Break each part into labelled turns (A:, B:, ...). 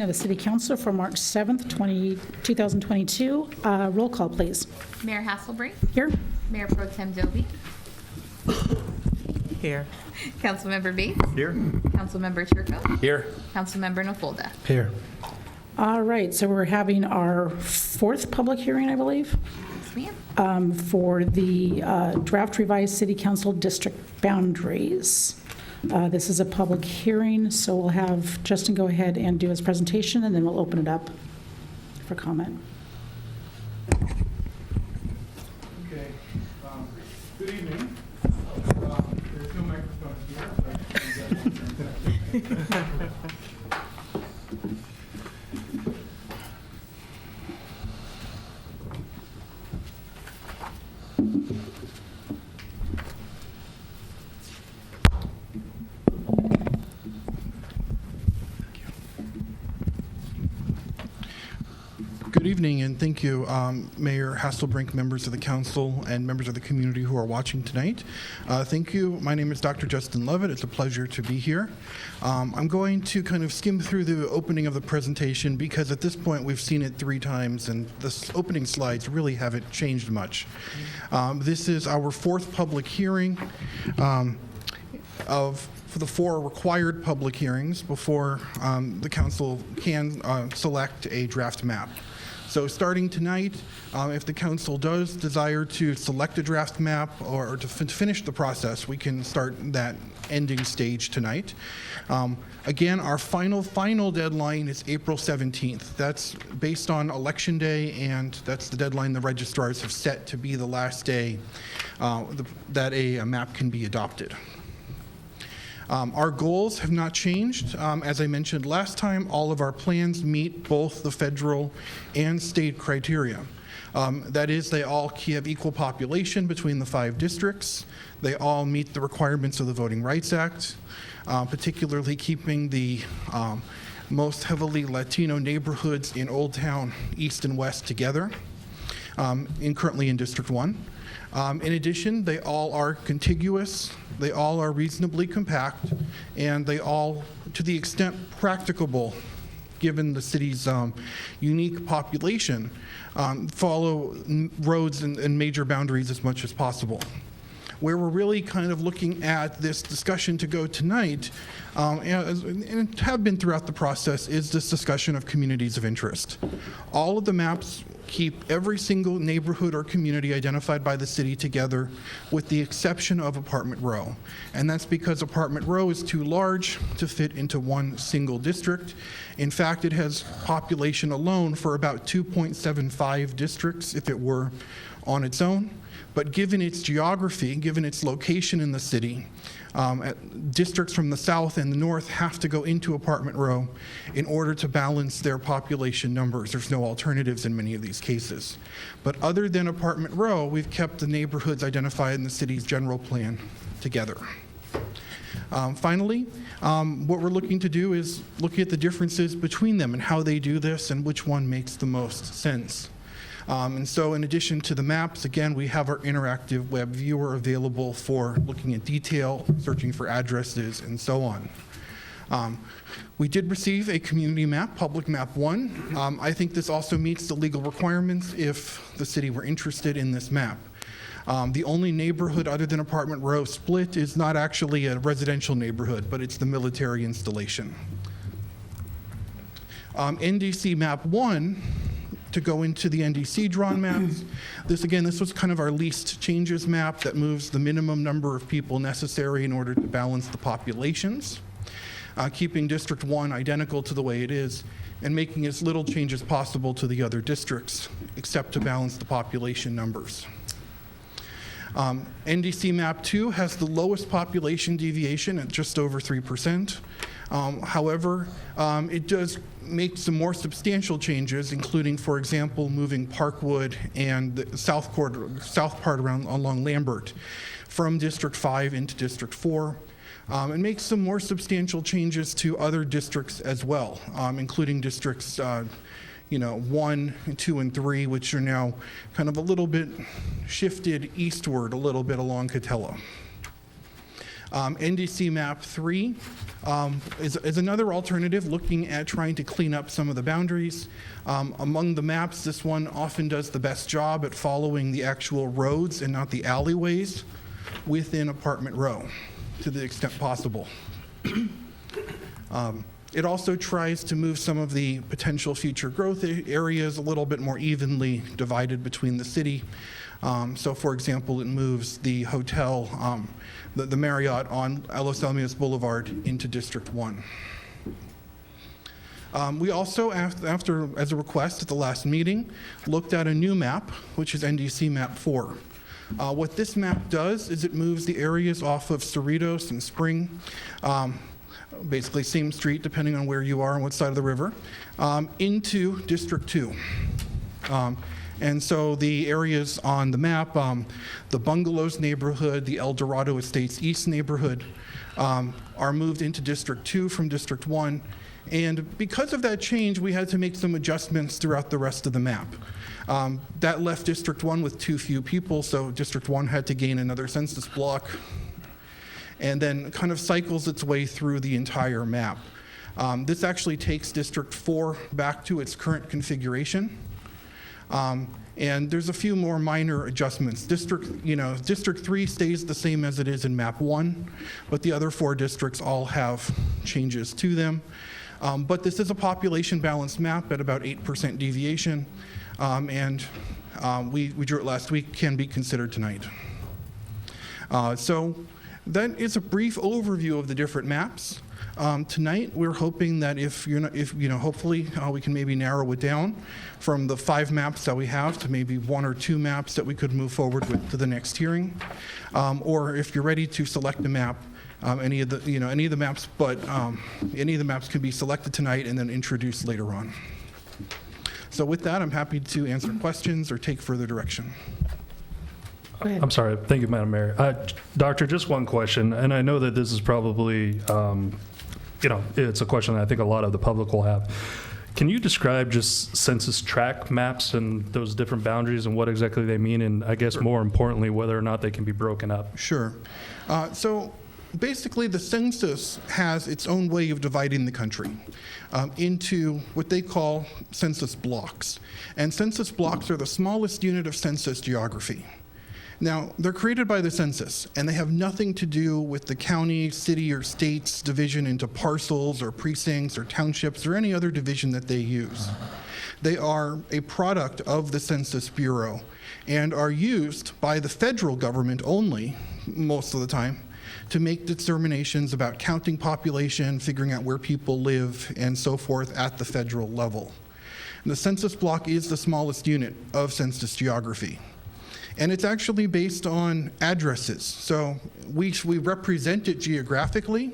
A: Of the City Council for March 7th, 2022. Roll call, please.
B: Mayor Hasselbrink.
A: Here.
B: Mayor Pro Tem Doby.
C: Here.
B: Councilmember Bates.
D: Here.
B: Councilmember Turco.
D: Here.
B: Councilmember Nafolda.
D: Here.
A: All right, so we're having our fourth public hearing, I believe,
B: Yes, ma'am.
A: for the draft revised City Council district boundaries. This is a public hearing, so we'll have Justin go ahead and do his presentation, and then we'll open it up for comment.
E: Okay. Good evening. There's no microphones here. Good evening, and thank you, Mayor Hasselbrink, members of the council, and members of the community who are watching tonight. Thank you. My name is Dr. Justin Levitt. It's a pleasure to be here. I'm going to kind of skim through the opening of the presentation because at this point we've seen it 3 times, and the opening slides really haven't changed much. This is our 4th public hearing for the 4 required public hearings before the council can select a draft map. So starting tonight, if the council does desire to select a draft map or to finish the process, we can start that ending stage tonight. Again, our final deadline is April 17th. That's based on Election Day, and that's the deadline the registrars have set to be the last day that a map can be adopted. Our goals have not changed. As I mentioned last time, all of our plans meet both the federal and state criteria. That is, they all have equal population between the 5 districts. They all meet the requirements of the Voting Rights Act, particularly keeping the most heavily Latino neighborhoods in Old Town, East and West together, currently in District 1. In addition, they all are contiguous, they all are reasonably compact, and they all, to the extent practicable, given the city's unique population, follow roads and major boundaries as much as possible. Where we're really kind of looking at this discussion to go tonight, and have been throughout the process, is this discussion of communities of interest. All of the maps keep every single neighborhood or community identified by the city together, with the exception of Apartment Row. And that's because Apartment Row is too large to fit into one single district. In fact, it has population alone for about 2.75 districts if it were on its own. But given its geography, given its location in the city, districts from the south and the north have to go into Apartment Row in order to balance their population numbers. There's no alternatives in many of these cases. But other than Apartment Row, we've kept the neighborhoods identified in the city's general plan together. Finally, what we're looking to do is look at the differences between them and how they do this and which one makes the most sense. And so in addition to the maps, again, we have our interactive web viewer available for looking at detail, searching for addresses, and so on. We did receive a community map, Public Map 1. I think this also meets the legal requirements if the city were interested in this map. The only neighborhood other than Apartment Row split is not actually a residential neighborhood, but it's the military installation. NDC Map 1, to go into the NDC drawn maps. This was kind of our least changes map that moves the minimum number of people necessary in order to balance the populations, keeping District 1 identical to the way it is, and making as little change as possible to the other districts, except to balance the population numbers. NDC Map 2 has the lowest population deviation at just over 3%. However, it does make some more substantial changes, including, for example, moving Parkwood and the south part along Lambert from District 5 into District 4, and make some more substantial changes to other districts as well, including districts 1, 2, and 3, which are now kind of a little bit shifted eastward a little bit along Catella. NDC map 3 is another alternative looking at trying to clean up some of the boundaries. Among the maps, this one often does the best job at following the actual roads and not the alleyways within apartment row to the extent possible. It also tries to move some of the potential future growth areas a little bit more evenly divided between the city. So, for example, it moves the hotel, the Marriott on Los Alamitos Boulevard into District 1. We also, after, as a request at the last meeting, looked at a new map, which is NDC map 4. What this map does is it moves the areas off of Cerritos and Spring, basically same street depending on where you are and what side of the river, into District 2. And so the areas on the map, the Bungalows neighborhood, the El Dorado Estates East neighborhood, are moved into District 2 from District 1. And because of that change, we had to make some adjustments throughout the rest of the map. That left District 1 with too few people, so District 1 had to gain another census block, and then kind of cycles its way through the entire map. This actually takes District 4 back to its current configuration. And there's a few more minor adjustments. District 3 stays the same as it is in map 1, but the other 4 districts all have changes to them. But this is a population balanced map at about 8% deviation, and we drew it last week, can be considered tonight. So that is a brief overview of the different maps. Tonight, we're hoping that hopefully we can maybe narrow it down from the 5 maps that we have to maybe 1 or 2 maps that we could move forward with to the next hearing. Or if you're ready to select a map, any of the maps, but any of the maps can be selected tonight and then introduced later on. So with that, I'm happy to answer questions or take further direction.
A: Go ahead.
C: I'm sorry. Thank you, Madam Mayor. Doctor, just one question, and I know that this is probably, it's a question that I think a lot of the public will have. Can you describe just census tract maps and those different boundaries and what exactly they mean, and I guess more importantly, whether or not they can be broken up?
E: Sure. So basically, the census has its own way of dividing the country into what they call census blocks. And census blocks are the smallest unit of census geography. Now, they're created by the census, and they have nothing to do with the county, city, or state's division into parcels or precincts or townships or any other division that they use. They are a product of the Census Bureau and are used by the federal government only, most of the time, to make determinations about counting population, figuring out where people live, and so forth at the federal level. And the census block is the smallest unit of census geography. And it's actually based on addresses. So we represent it geographically,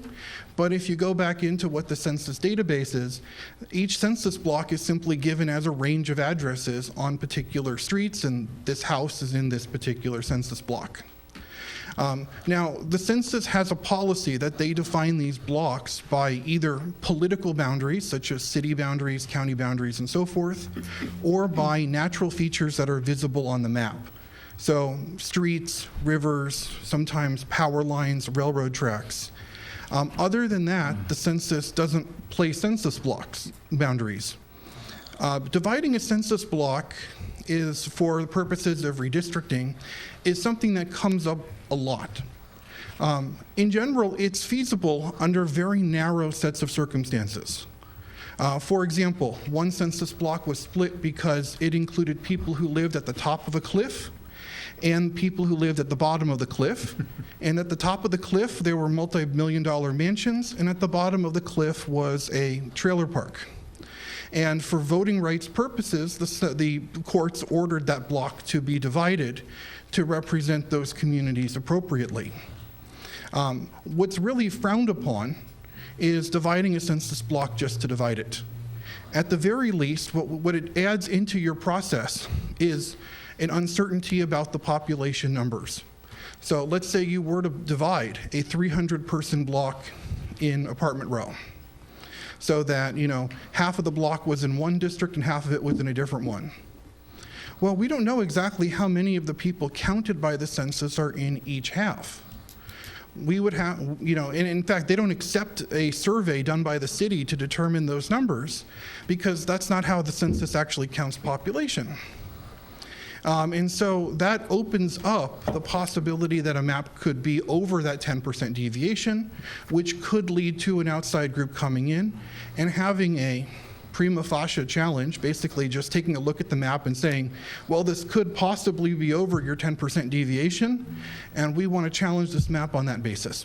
E: but if you go back into what the census database is, each census block is simply given as a range of addresses on particular streets, and this house is in this particular census block. Now, the census has a policy that they define these blocks by either political boundaries, such as city boundaries, county boundaries, and so forth, or by natural features that are visible on the map. So streets, rivers, sometimes power lines, railroad tracks. Other than that, the census doesn't place census blocks boundaries. Dividing a census block is, for the purposes of redistricting, is something that comes up a lot. In general, it's feasible under very narrow sets of circumstances. For example, one census block was split because it included people who lived at the top of a cliff and people who lived at the bottom of the cliff. And at the top of the cliff, there were multi-million-dollar mansions, and at the bottom of the cliff was a trailer park. And for voting rights purposes, the courts ordered that block to be divided to represent those communities appropriately. What's really frowned upon is dividing a census block just to divide it. At the very least, what it adds into your process is an uncertainty about the population numbers. So let's say you were to divide a 300-person block in apartment row, so that half of the block was in one district and half of it was in a different one. Well, we don't know exactly how many of the people counted by the census are in each half. we would have, and in fact, they don't accept a survey done by the city to determine those numbers, because that's not how the census actually counts population. And so that opens up the possibility that a map could be over that 10% deviation, which could lead to an outside group coming in and having a prima facie challenge, basically just taking a look at the map and saying, well, this could possibly be over your 10% deviation, and we want to challenge this map on that basis.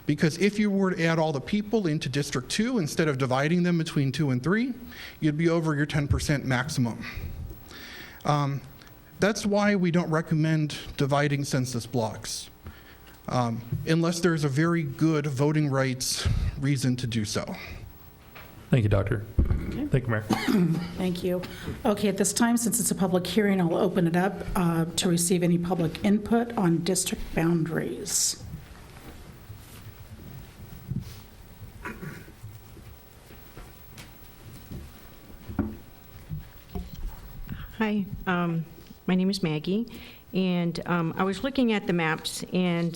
E: Because if you were to add all the people into District 2 instead of dividing them between 2 and 3, you'd be over your 10% maximum. That's why we don't recommend dividing census blocks, unless there's a very good voting rights reason to do so.
C: Thank you, Doctor.
A: Okay.
C: Thank you, Mayor.
A: Thank you. Okay, at this time, since it's a public hearing, I'll open it up to receive any public input on district boundaries.
D: Hi, my name is Maggie, and I was looking at the maps, and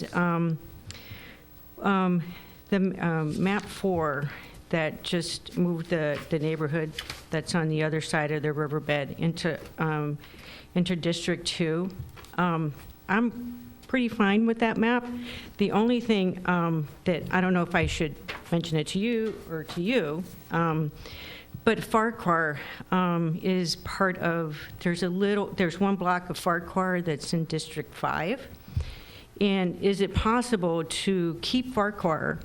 D: the map 4 that just moved the neighborhood that's on the other side of the riverbed into District 2. I'm pretty fine with that map. The only thing that I don't know if I should mention it to you or to you, but Farquhar is part of, there's one block of Farquhar that's in District 5. And is it possible to keep Farquhar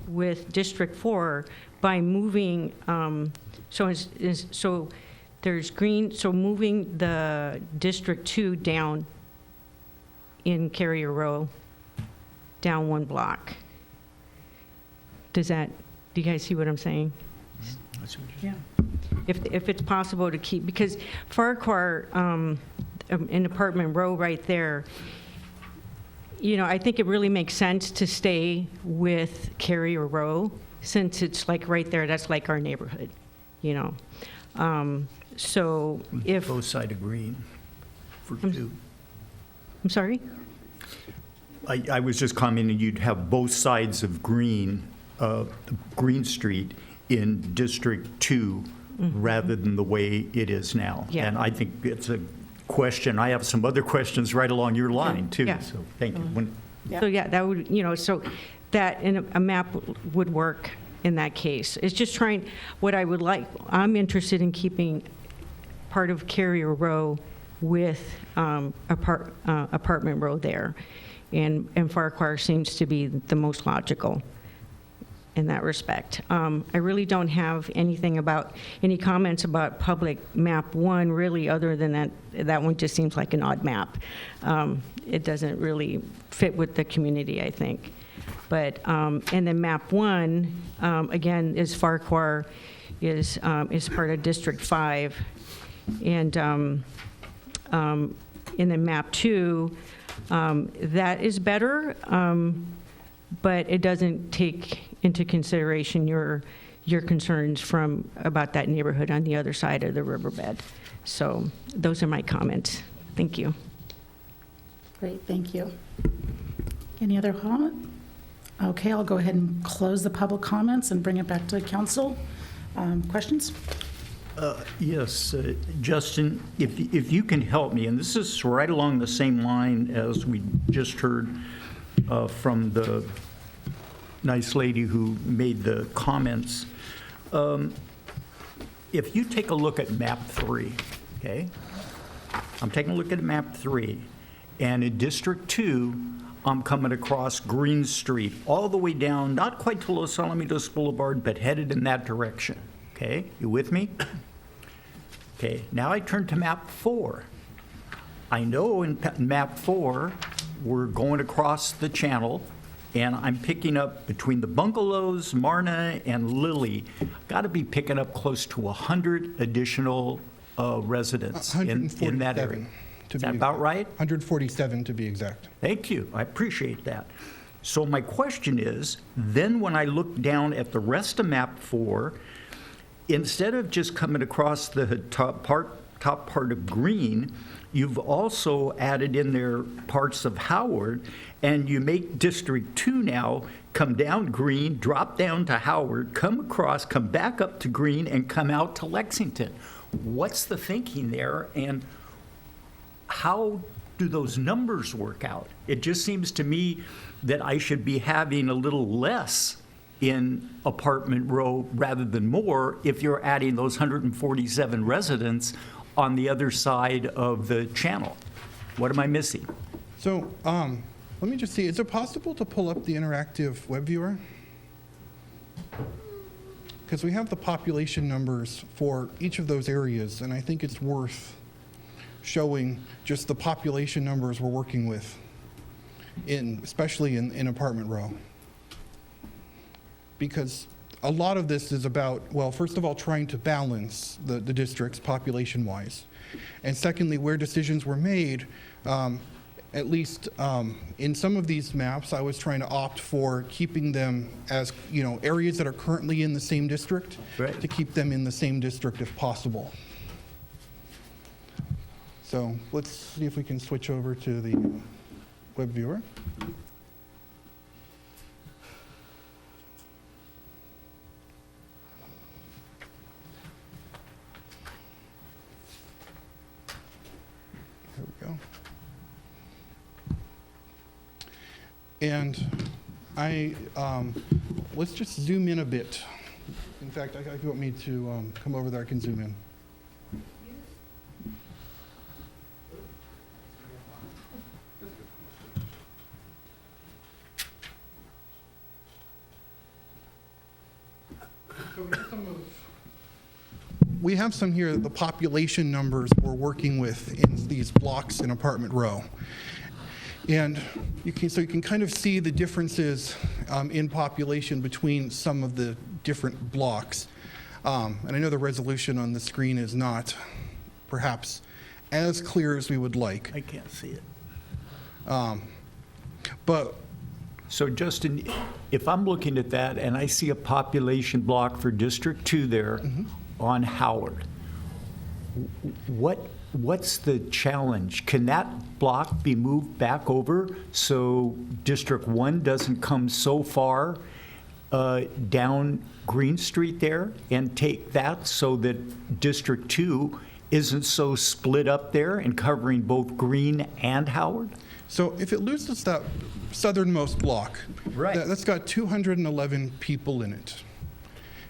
D: with District 4 by moving, so there's green, so moving the District 2 down in Carrier Row, down one block? Do you guys see what I'm saying?
A: Yeah.
D: If it's possible to keep, because Farquhar, in Apartment Row right there, I think it really makes sense to stay with Carrier Row, since it's like right there, that's like our neighborhood, So if,
F: Both sides of green for 2.
D: I'm sorry?
F: I was just commenting, you'd have both sides of Green Street in District 2 rather than the way it is now.
D: Yeah.
F: And I think it's a question, I have some other questions right along your line, too.
D: Yeah.
F: So thank you.
A: Yeah.
D: So yeah, that would, so that in a map would work in that case. It's just trying, what I would like, I'm interested in keeping part of Carrier Row with Apartment Row there. And Farquhar seems to be the most logical in that respect. I really don't have any comments about public map 1, really, other than that one just seems like an odd map. It doesn't really fit with the community, I think. But, and then map 1, again, is Farquhar, is part of District 5. And then map 2, that is better, but it doesn't take into consideration your concerns about that neighborhood on the other side of the riverbed. So those are my comments. Thank you.
A: Great, thank you. Any other comment? Okay, I'll go ahead and close the public comments and bring it back to council. Questions?
F: Yes, Justin, if you can help me, and this is right along the same line as we just heard from the nice lady who made the comments. If you take a look at map 3, okay? I'm taking a look at map 3, and in District 2, I'm coming across Green Street, all the way down, not quite to Los Alamitos Boulevard, but headed in that direction, okay? You with me? Okay, now I turn to map 4. I know in map 4, we're going across the channel, and I'm picking up between the bungalows, Marna and Lily, got to be picking up close to 100 additional residents in that area. Is that about right?
E: 147 to be exact.
F: Thank you. I appreciate that. So my question is, then when I look down at the rest of map 4, instead of just coming across the top part top part of Green, you've also added in there parts of Howard, and you make District 2 now come down Green, drop down to Howard, come across, come back up to Green, and come out to Lexington. What's the thinking there, and how do those numbers work out? It just seems to me that I should be having a little less in apartment row rather than more if you're adding those 147 residents on the other side of the channel. What am I missing?
E: So let me just see, is it possible to pull up the interactive web viewer? Because we have the population numbers for each of those areas, and I think it's worth showing just the population numbers we're working with, especially in apartment row. Because a lot of this is about, well, first of all, trying to balance the districts population-wise. And secondly, where decisions were made, at least in some of these maps, I was trying to opt for keeping them as, areas that are currently in the same district,
F: Right.
E: to keep them in the same district if possible. So let's see if we can switch over to the web viewer. There we go. And let's just zoom in a bit. In fact, if you want me to come over there, I can zoom in. We have some here, the population numbers we're working with in these blocks in apartment row. And you can kind of see the differences in population between some of the different blocks. And I know the resolution on the screen is not perhaps as clear as we would like.
F: I can't see it.
E: But
F: So Justin, if I'm looking at that and I see a population block for District 2 there on Howard, what's the challenge? Can that block be moved back over so District 1 doesn't come so far down Green Street there and take that so that District 2 isn't so split up there and covering both Green and Howard?
E: so if it loses that southernmost block,
F: Right.
E: that's got 211 people in it.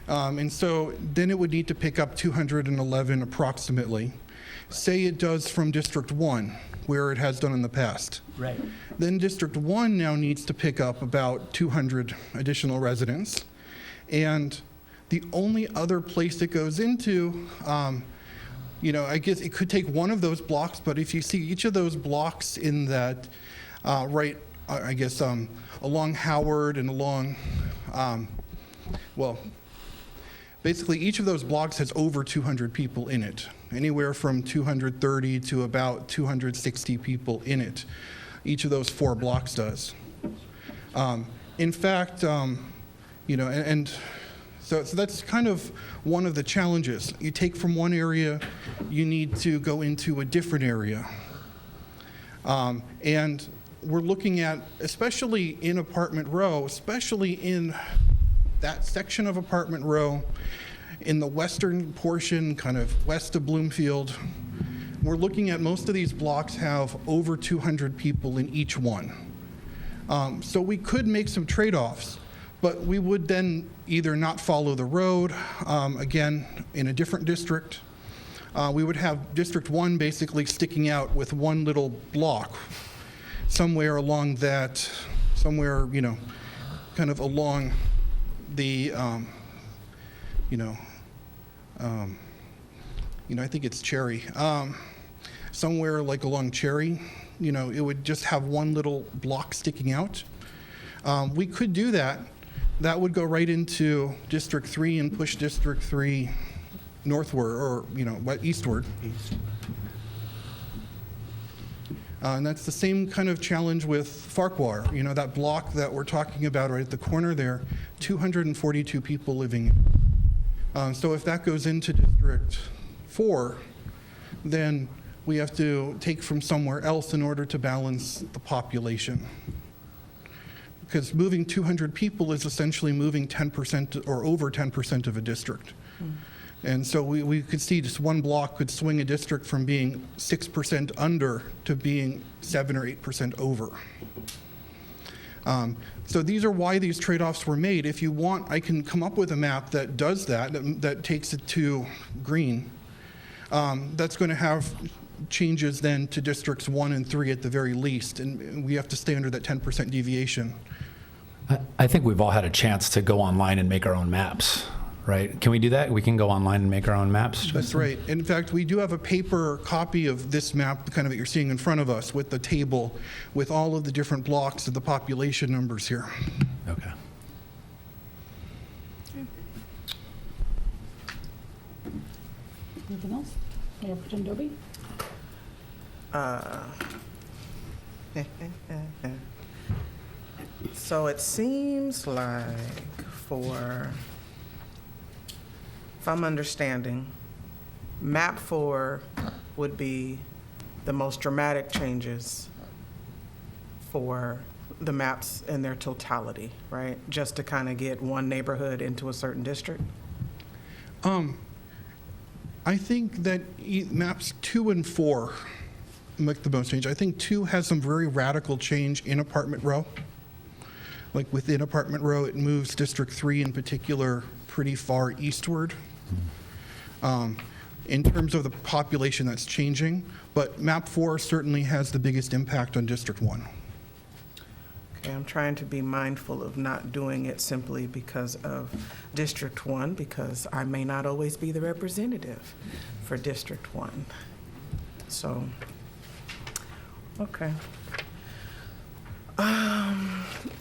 E: And so then it would need to pick up 211 approximately. Say it does from District 1, where it has done in the past.
F: Right.
E: Then District 1 now needs to pick up about 200 additional residents. And the only other place it goes into, I guess it could take one of those blocks, but if you see each of those blocks in that, along Howard and along, basically each of those blocks has over 200 people in it, anywhere from 230 to about 260 people in it. Each of those 4 blocks does. In fact, so that's kind of one of the challenges. You take from one area, you need to go into a different area. And we're looking at, especially in apartment row, especially in that section of apartment row, in the western portion, kind of west of Bloomfield, we're looking at most of these blocks have over 200 people in each one. So we could make some trade-offs, but we would then either not follow the road, again, in a different district. We would have District 1 basically sticking out with one little block somewhere along that, kind of along the, I think it's Cherry. Somewhere like along Cherry, it would just have one little block sticking out. We could do that. That would go right into District 3 and push District 3 northward or, eastward. And that's the same kind of challenge with Farquhar. That block that we're talking about right at the corner there, 242 people living. So if that goes into District 4, then we have to take from somewhere else in order to balance the population. Because moving 200 people is essentially moving 10% or over 10% of a district. And so we could see just one block could swing a district from being 6% under to being 7 or 8% over. So these are why these trade-offs were made. If you want, I can come up with a map that does that takes it to green. That's going to have changes then to districts 1 and 3 at the very least, and we have to stay under that 10% deviation.
G: I think we've all had a chance to go online and make our own maps, right? Can we do that? We can go online and make our own maps?
E: That's right. In fact, we do have a paper copy of this map, kind of that you're seeing in front of us, with the table, with all of the different blocks of the population numbers here.
G: Okay.
A: Anything else? Mayor Pro Tem Dobie?
H: So it seems like if I'm understanding, map 4 would be the most dramatic changes for the maps in their totality, right? Just to kind of get one neighborhood into a certain district?
E: I think that maps 2 and 4 make the most change. I think 2 has some very radical change in apartment row. Like within apartment row, it moves District 3 in particular pretty far eastward in terms of the population that's changing. But map 4 certainly has the biggest impact on District 1.
H: Okay, I'm trying to be mindful of not doing it simply because of District 1, because I may not always be the representative for District 1. So, okay.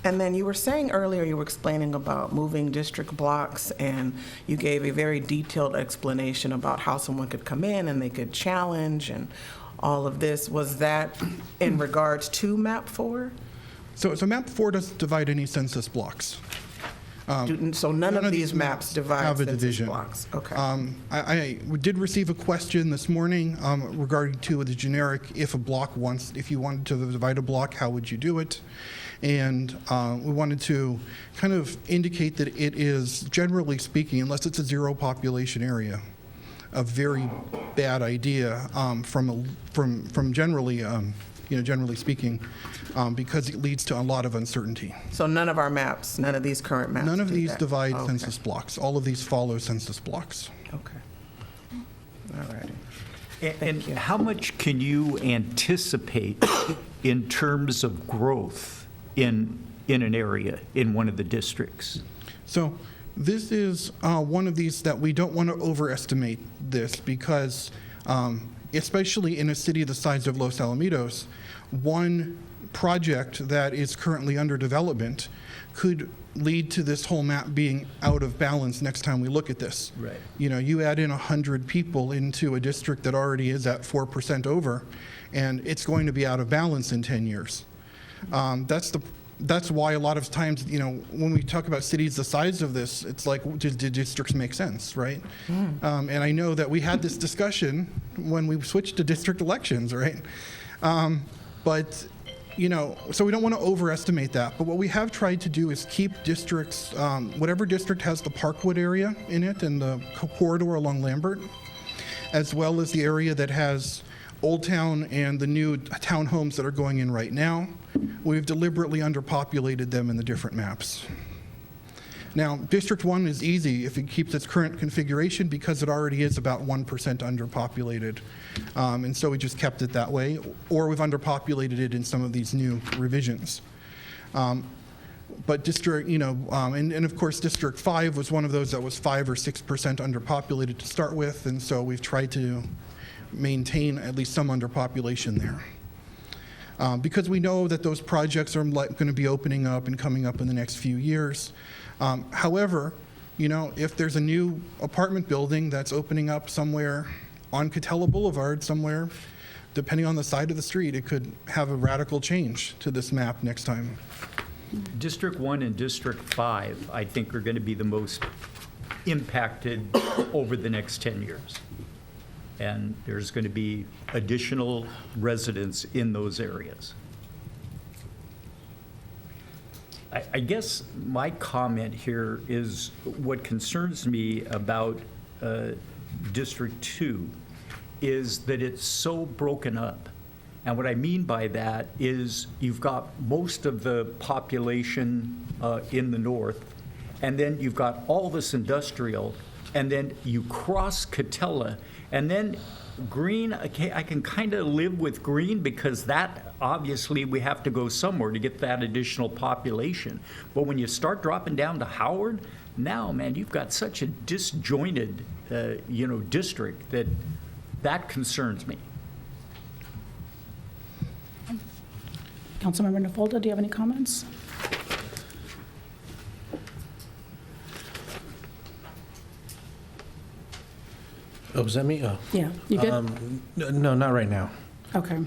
H: And then you were saying earlier, you were explaining about moving district blocks, and you gave a very detailed explanation about how someone could come in and they could challenge and all of this. Was that in regards to map 4?
E: So map 4 doesn't divide any census blocks.
H: So none of these maps divide
E: have a
H: census
E: division.
H: blocks? Okay.
E: I did receive a question this morning regarding to the generic, if you wanted to divide a block, how would you do it? And we wanted to kind of indicate that it is, generally speaking, unless it's a zero population area, a very bad idea from generally, generally speaking, because it leads to a lot of uncertainty.
H: So none of our maps, none of these current maps
E: None of
H: do
E: these
H: that?
E: divide
H: Okay.
E: census blocks. All of these follow census blocks.
H: Okay. All righty.
F: And
H: you.
F: how much can you anticipate in terms of growth in an area, in one of the districts?
E: So this is one of these that we don't want to overestimate this because, especially in a city the size of Los Alamitos, one project that is currently under development could lead to this whole map being out of balance next time we look at this.
F: Right.
E: You add in 100 people into a district that already is at 4% over, and it's going to be out of balance in 10 years. That's why a lot of times, when we talk about cities the size of this, it's like, do districts make sense, right? And I know that we had this discussion when we switched to district elections, right? But, so we don't want to overestimate that. But what we have tried to do is keep districts, whatever district has the Parkwood area in it and the corridor along Lambert, as well as the area that has Old Town and the new townhomes that are going in right now. We've deliberately underpopulated them in the different maps. Now, District 1 is easy if it keeps its current configuration because it already is about 1% underpopulated. And so we just kept it that way, or we've underpopulated it in some of these new revisions. But district, and of course, District 5 was one of those that was 5 or 6% underpopulated to start with, and so we've tried to maintain at least some underpopulation there. Because we know that those projects are going to be opening up and coming up in the next few years. However, if there's a new apartment building that's opening up somewhere on Catella Boulevard somewhere, depending on the side of the street, it could have a radical change to this map next time.
F: District 1 and District 5, I think, are going to be the most impacted over the next 10 years. and there's going to be additional residents in those areas. I guess my comment here is what concerns me about District 2 is that it's so broken up. And what I mean by that is you've got most of the population in the north, and then you've got all this industrial, and then you cross Catella, and then Green, okay, I can kind of live with Green because that, obviously, we have to go somewhere to get that additional population. But when you start dropping down to Howard, now, man, you've got such a disjointed, district that concerns me.
A: Councilmember Nafolda, do you have any comments?
I: Oh, was that me? Oh.
A: Yeah, you good?
I: No, not right now.
A: Okay.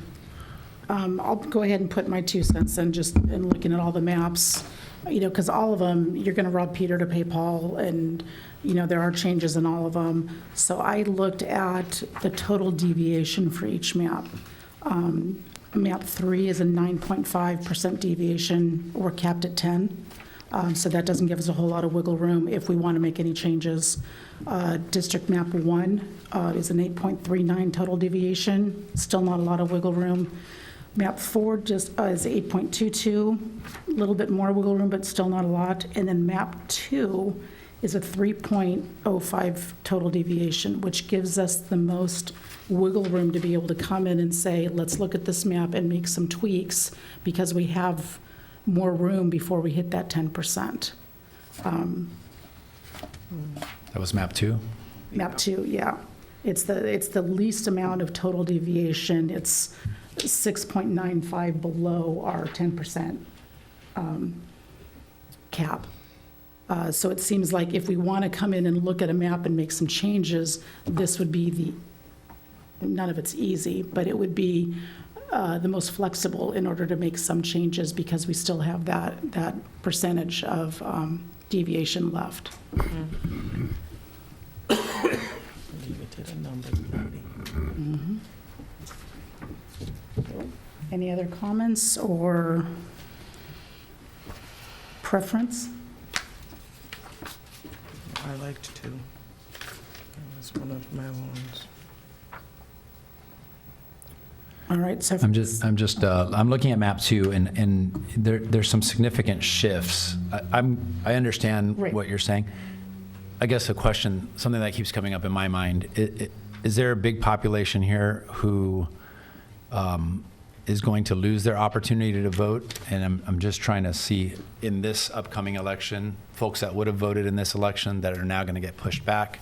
A: I'll go ahead and put my 2 cents in, just in looking at all the maps, because all of them, you're going to rob Peter to pay Paul, and, there are changes in all of them. So I looked at the total deviation for each map. Map 3 is a 9.5% deviation. We're capped at 10. So that doesn't give us a whole lot of wiggle room if we want to make any changes. District Map 1 is an 8.39 total deviation, still not a lot of wiggle room. Map 4 just is 8.22, a little bit more wiggle room, but still not a lot. And then Map 2 is a 3.05 total deviation, which gives us the most wiggle room to be able to come in and say, let's look at this map and make some tweaks, because we have more room before we hit that 10%.
G: That was map 2?
A: Map 2, yeah. It's the least amount of total deviation. It's 6.95 below our 10% cap. So it seems like if we want to come in and look at a map and make some changes, this would be none of it's easy, but it would be the most flexible in order to make some changes, because we still have that percentage of deviation left. Any other comments or preference?
H: I liked 2. That was one of my ones.
A: All right, so
G: I'm looking at map 2, and there's some significant shifts. I understand
A: Right.
G: what you're saying. I guess a question, something that keeps coming up in my mind, is there a big population here who is going to lose their opportunity to vote? And I'm just trying to see in this upcoming election, folks that would have voted in this election that are now going to get pushed back.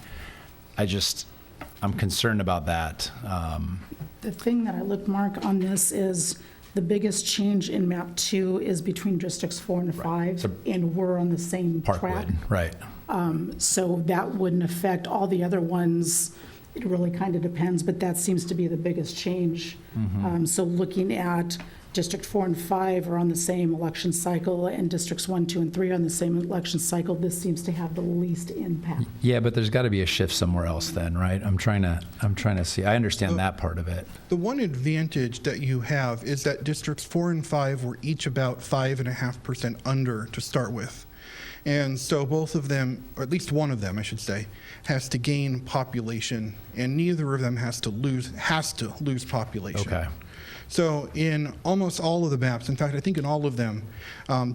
G: I'm concerned about that.
A: the thing that I looked, Mark, on this is the biggest change in map 2 is between districts 4 and 5,
G: So-
A: and we're on the same track.
G: Parkwood, right.
A: So that wouldn't affect all the other ones. It really kind of depends, but that seems to be the biggest change. So looking at District 4 and 5 are on the same election cycle, and Districts 1, 2, and 3 are on the same election cycle, this seems to have the least impact.
G: Yeah, but there's got to be a shift somewhere else then, right? I'm trying to see. I understand that part of it.
E: The one advantage that you have is that districts 4 and 5 were each about 5.5% under to start with. And so both of them, or at least one of them, I should say, has to gain population, and neither of them has to lose population.
G: Okay.
E: So in almost all of the maps, in fact, I think in all of them,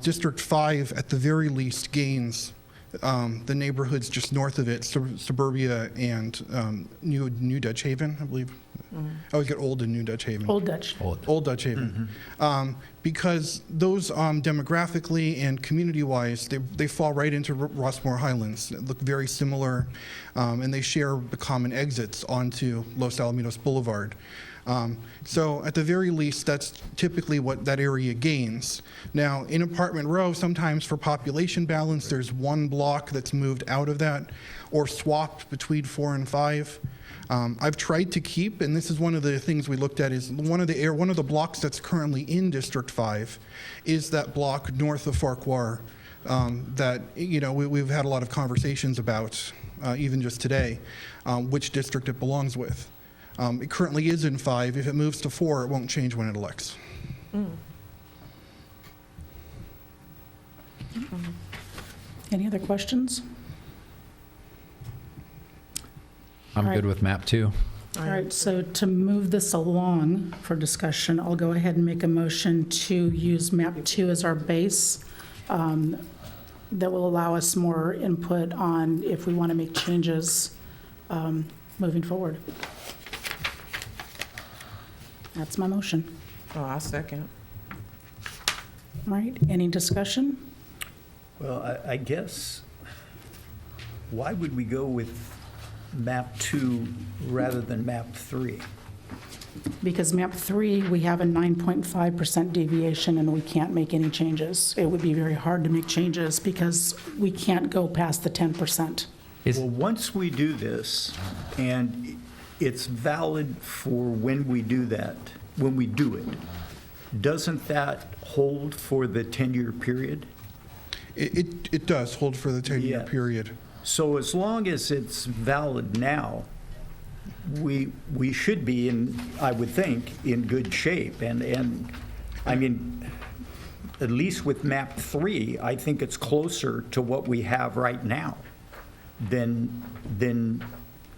E: District 5 at the very least gains the neighborhoods just north of it, Suburbia and New Dutch Haven, I believe. I always get Old and New Dutch Haven.
A: Old Dutch.
E: Old Dutch Haven. Because those demographically and community-wise, they fall right into Rossmore Highlands. They look very similar, and they share the common exits onto Los Alamitos Boulevard. So at the very least, that's typically what that area gains. Now, in Apartment Row, sometimes for population balance, there's one block that's moved out of that or swapped between 4 and 5. I've tried to keep, and this is one of the things we looked at, is one of the blocks that's currently in District 5 is that block north of Farquhar that, we've had a lot of conversations about, even just today, which district it belongs with. It currently is in 5. If it moves to 4, it won't change when it elects.
A: Any other questions?
G: I'm
A: All
G: good
A: right.
G: with map 2.
A: All right, so to move this along for discussion, I'll go ahead and make a motion to use map 2 as our base. That will allow us more input on if we want to make changes moving forward. That's my motion.
H: Oh, I second.
A: All right, any discussion?
F: Well, I guess, why would we go with map 2 rather than map 3?
A: Because map 3, we have a 9.5% deviation and we can't make any changes. It would be very hard to make changes because we can't go past the 10%.
F: Well, once we do this, and it's valid for when we do that, when we do it, doesn't that hold for the 10-year period?
E: It does hold for the 10-year
F: Yeah.
E: period.
F: So as long as it's valid now, we should be in, I would think, in good shape. And I mean, at least with map 3, I think it's closer to what we have right now than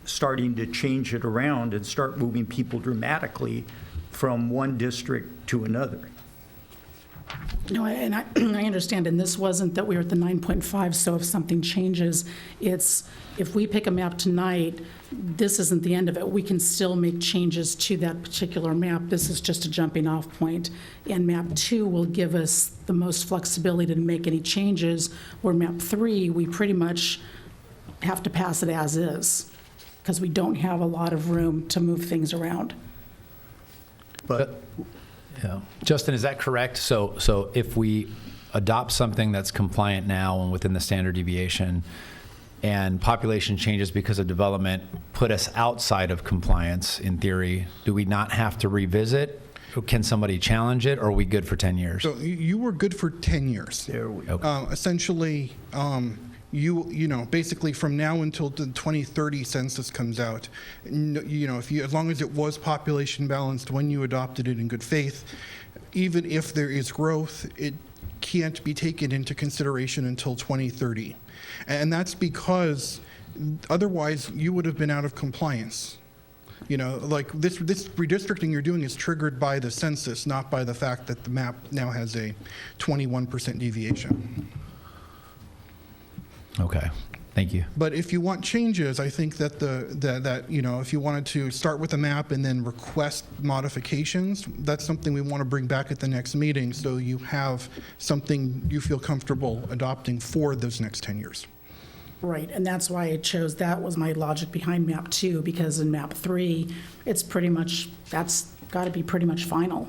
F: starting to change it around and start moving people dramatically from one district to another.
A: No, and I understand, and this wasn't that we were at the 9.5, so if something changes, it's, if we pick a map tonight, this isn't the end of it. We can still make changes to that particular map. This is just a jumping off point. And map 2 will give us the most flexibility to make any changes, where map 3, we pretty much have to pass it as is, because we don't have a lot of room to move things around.
F: But
G: Yeah. Justin, is that correct? So if we adopt something that's compliant now and within the standard deviation, and population changes because of development put us outside of compliance, in theory, do we not have to revisit? Can somebody challenge it, or are we good for 10 years?
E: So you were good for 10 years.
F: there we go.
G: Okay.
E: Essentially, you know, basically from now until the 2030 census comes out, as long as it was population balanced when you adopted it in good faith, even if there is growth, it can't be taken into consideration until 2030. And that's because otherwise you would have been out of compliance. You know, like this redistricting you're doing is triggered by the census, not by the fact that the map now has a 21% deviation.
G: Okay, thank you.
E: But if you want changes, I think that if you wanted to start with a map and then request modifications, that's something we want to bring back at the next meeting, so you have something you feel comfortable adopting for those next 10 years.
A: Right, and that's why I chose, that was my logic behind map 2, because in map 3, it's pretty much, that's got to be pretty much final,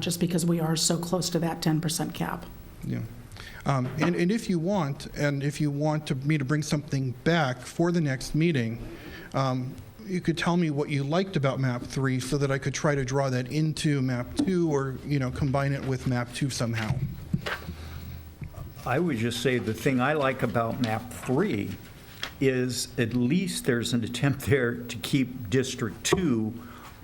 A: just because we are so close to that 10% cap.
E: Yeah. And if you want, me to bring something back for the next meeting, you could tell me what you liked about map 3 so that I could try to draw that into map 2, or combine it with map 2 somehow.
F: I would just say the thing I like about map 3 is at least there's an attempt there to keep District 2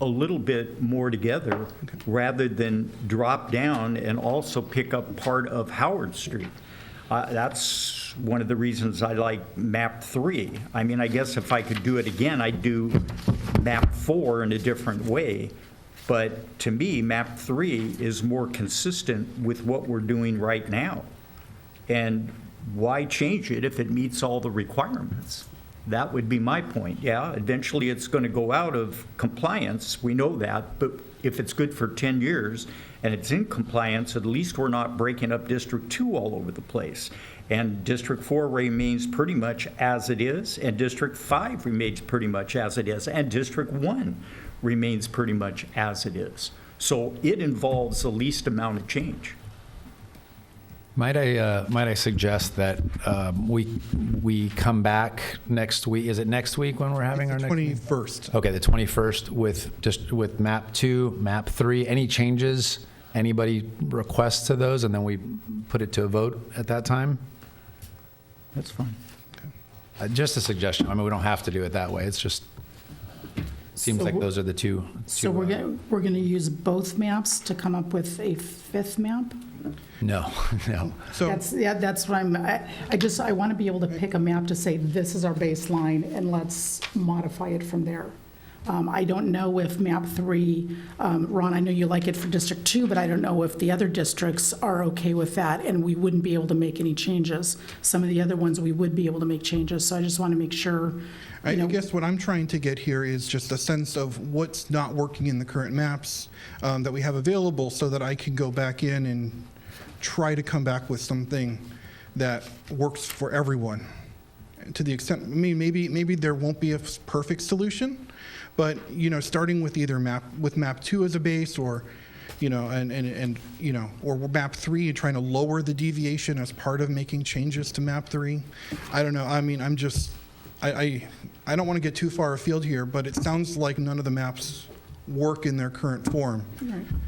F: a little bit more together, rather than drop down and also pick up part of Howard Street. That's one of the reasons I like map 3. I mean, I guess if I could do it again, I'd do map 4 in a different way. But to me, map 3 is more consistent with what we're doing right now. And why change it if it meets all the requirements? That would be my point. Yeah, eventually it's going to go out of compliance. We know that. But if it's good for 10 years and it's in compliance, at least we're not breaking up District 2 all over the place. And District 4 remains pretty much as it is, and District 5 remains pretty much as it is, and District 1 remains pretty much as it is. So it involves the least amount of change.
G: Might I suggest that we come back next week? Is it next week when we're having our
E: The
G: next meeting?
E: 21st.
G: Okay, the 21st with map 2, map 3. Any changes? Anybody requests to those, and then we put it to a vote at that time?
F: That's fine.
G: Just a suggestion. I mean, we don't have to do it that way. It's just, Seems
A: So
G: like
A: we're-
G: those are the two.
A: So we're going to use both maps to come up with a fifth map?
G: No, no.
E: So,
A: That's what I want to be able to pick a map to say, this is our baseline, and let's modify it from there. I don't know if map 3, Ron, I know you like it for District 2, but I don't know if the other districts are okay with that, and we wouldn't be able to make any changes. Some of the other ones, we would be able to make changes, so I just want to make sure,
E: I guess what I'm trying to get here is just a sense of what's not working in the current maps that we have available, so that I can go back in and try to come back with something that works for everyone. To the extent, maybe there won't be a perfect solution, but starting with either map 2 as a base, or or map 3, trying to lower the deviation as part of making changes to map 3. I don't know. I mean, I don't want to get too far afield here, but it sounds like none of the maps work in their current form.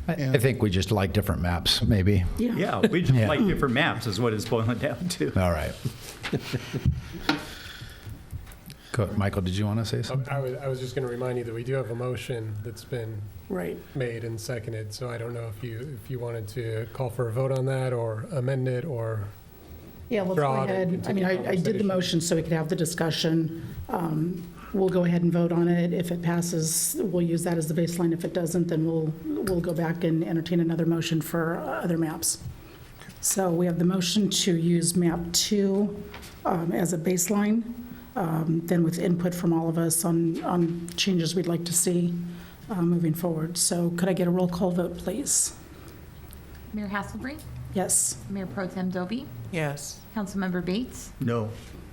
G: I think we just like different maps, maybe.
F: Yeah, we just
G: Yeah.
F: like different maps is what it's boiling down to.
G: All right. Michael, did you want to say something?
J: I was just going to remind you that we do have a motion that's been
A: right.
J: made and seconded, so I don't know if you wanted to call for a vote on that, or amend it, or...
A: Yeah, let's go
J: Draw it
A: ahead.
J: into
A: I mean,
J: the
A: I did the
J: conversation.
A: motion so we could have the discussion. We'll go ahead and vote on it. If it passes, we'll use that as the baseline. If it doesn't, then we'll go back and entertain another motion for other maps. So we have the motion to use map 2 as a baseline, then with input from all of us on changes we'd like to see moving forward. So could I get a roll call vote, please?
B: Mayor Hasselbrink,
A: Yes.
B: Mayor Pro Tem Doby,
H: Yes.
B: Councilmember Bates,
F: No.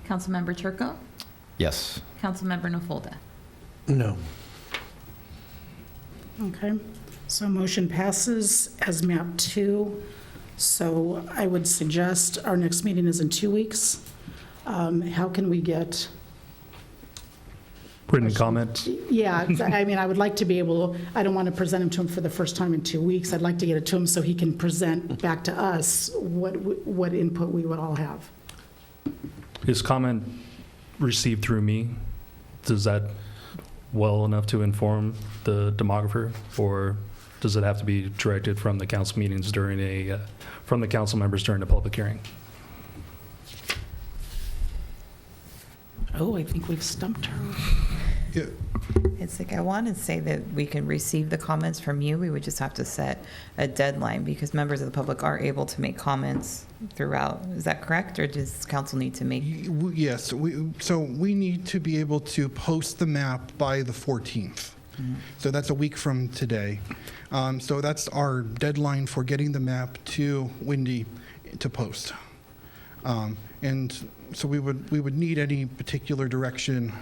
B: Councilmember Turco,
G: Yes.
B: Councilmember Nafolda.
I: No.
A: Okay, so motion passes as map 2. So I would suggest our next meeting is in 2 weeks. How can we get,
C: Written comment?
A: yeah, I mean, I would like to be able, I don't want to present him to him for the first time in 2 weeks. I'd like to get it to him so he can present back to us what input we would all have.
C: Is comment received through me? Does that well enough to inform the demographer, or does it have to be directed from the council meetings from the council members during the public hearing?
A: Oh, I think we've stumped her.
E: Yeah,
K: It's like, I want to say that we can receive the comments from you. We would just have to set a deadline, because members of the public are able to make comments throughout. Is that correct? Or does council need to make?
E: yes, so we need to be able to post the map by the 14th. So that's a week from today. So that's our deadline for getting the map to Wendy to post. And so we would need any particular direction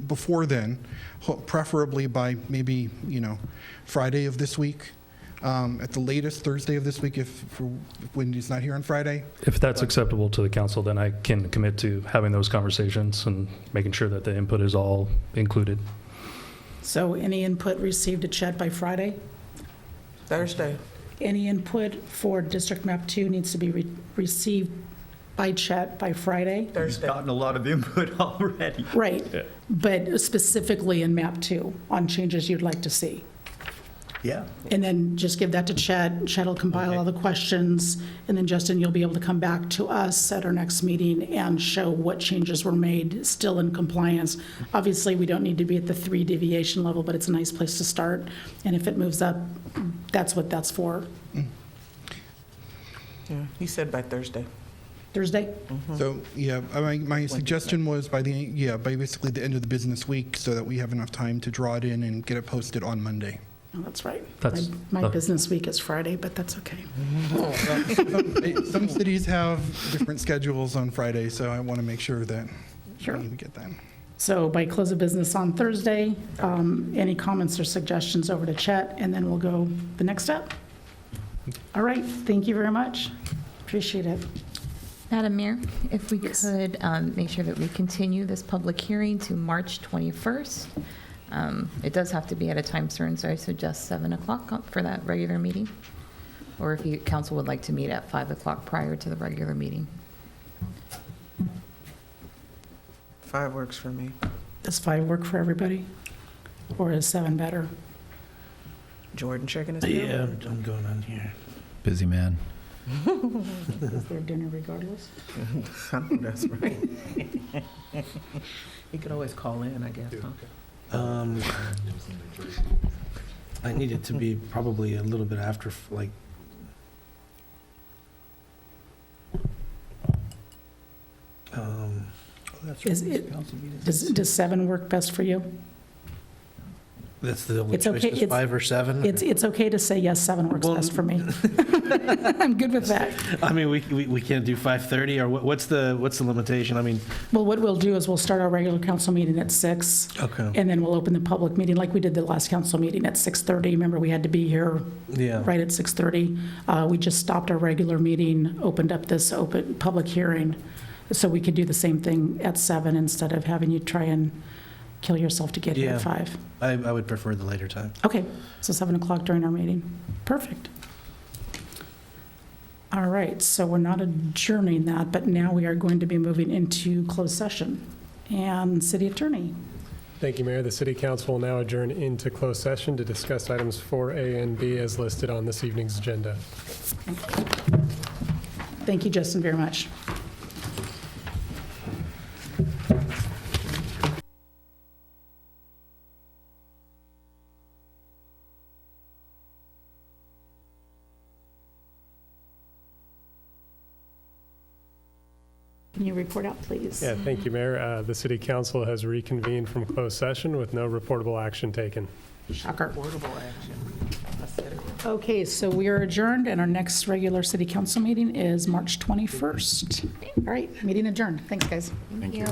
E: before then, preferably by maybe, Friday of this week, at the latest Thursday of this week, if Wendy's not here on Friday.
C: If that's acceptable to the council, then I can commit to having those conversations and making sure that the input is all included.
A: So any input received at Chet by Friday?
H: Thursday.
A: Any input for District Map 2 needs to be received by Chet by Friday?
F: We've
H: Thursday.
F: gotten a lot of input already.
A: Right,
C: Yeah.
A: but specifically in map 2 on changes you'd like to see.
F: Yeah.
A: And then just give that to Chet. Chet will compile all the questions, and then Justin, you'll be able to come back to us at our next meeting and show what changes were made still in compliance. Obviously, we don't need to be at the 3 deviation level, but it's a nice place to start. And if it moves up, that's what that's for.
H: Yeah, he said by Thursday.
A: Thursday?
E: So, yeah, my suggestion was by basically the end of the business week, so that we have enough time to draw it in and get it posted on Monday.
A: Oh, that's right.
C: That's-
A: My business week is Friday, but that's okay.
E: Some cities have different schedules on Friday, so I want to make sure that
A: Sure.
E: we get that.
A: So by close of business on Thursday, any comments or suggestions over to Chet, and then we'll go the next step. All right, thank you very much. Appreciate it.
B: Madam Mayor, if we
A: Yes.
B: could make sure that we continue this public hearing to March 21st. It does have to be at a time certain, so I suggest 7 o'clock for that regular meeting. Or if council would like to meet at 5 o'clock prior to the regular meeting.
H: 5 works for me.
A: Does 5 work for everybody? Or is 7 better?
H: Jordan shaking his
I: Yeah,
H: head.
I: I'm going on here.
G: Busy man.
A: Is there dinner regardless?
H: I know that's right. You could always call in, I guess, huh?
I: I need it to be probably a little bit after, like,
A: Is it, does 7 work best for you?
I: that's the only
A: It's
I: choice,
A: okay,
I: is
A: it's-
I: 5 or 7?
A: It's okay to say yes, 7 works
I: Well,
A: best for me. I'm good with that.
I: I mean, we can't do 5:30, or what's the limitation? I mean,
A: Well, what we'll do is we'll start our regular council meeting at 6,
I: okay,
A: and then we'll open the public meeting like we did the last council meeting at 6:30. Remember, we had to be here
I: yeah.
A: right at 6:30. We just stopped our regular meeting, opened up this open public hearing, so we could do the same thing at 7 instead of having you try and kill yourself to get here at
I: Yeah.
A: 5.
I: I would prefer the later time.
A: Okay, so 7 o'clock during our meeting. Perfect. All right, so we're not adjourning that, but now we are going to be moving into closed session. And City Attorney.
J: Thank you, Mayor. The City Council will now adjourn into closed session to discuss items 4A and B as listed on this evening's agenda.
A: Thank you, Justin, very much. Can you report out, please?
J: Yeah, thank you, Mayor. The City Council has reconvened from closed session with no reportable action taken.
A: Shocker.
H: Portable action. I said it.
A: Okay, so we are adjourned, and our next regular city council meeting is March 21st. All right, meeting adjourned. Thanks, guys.
K: Thank you.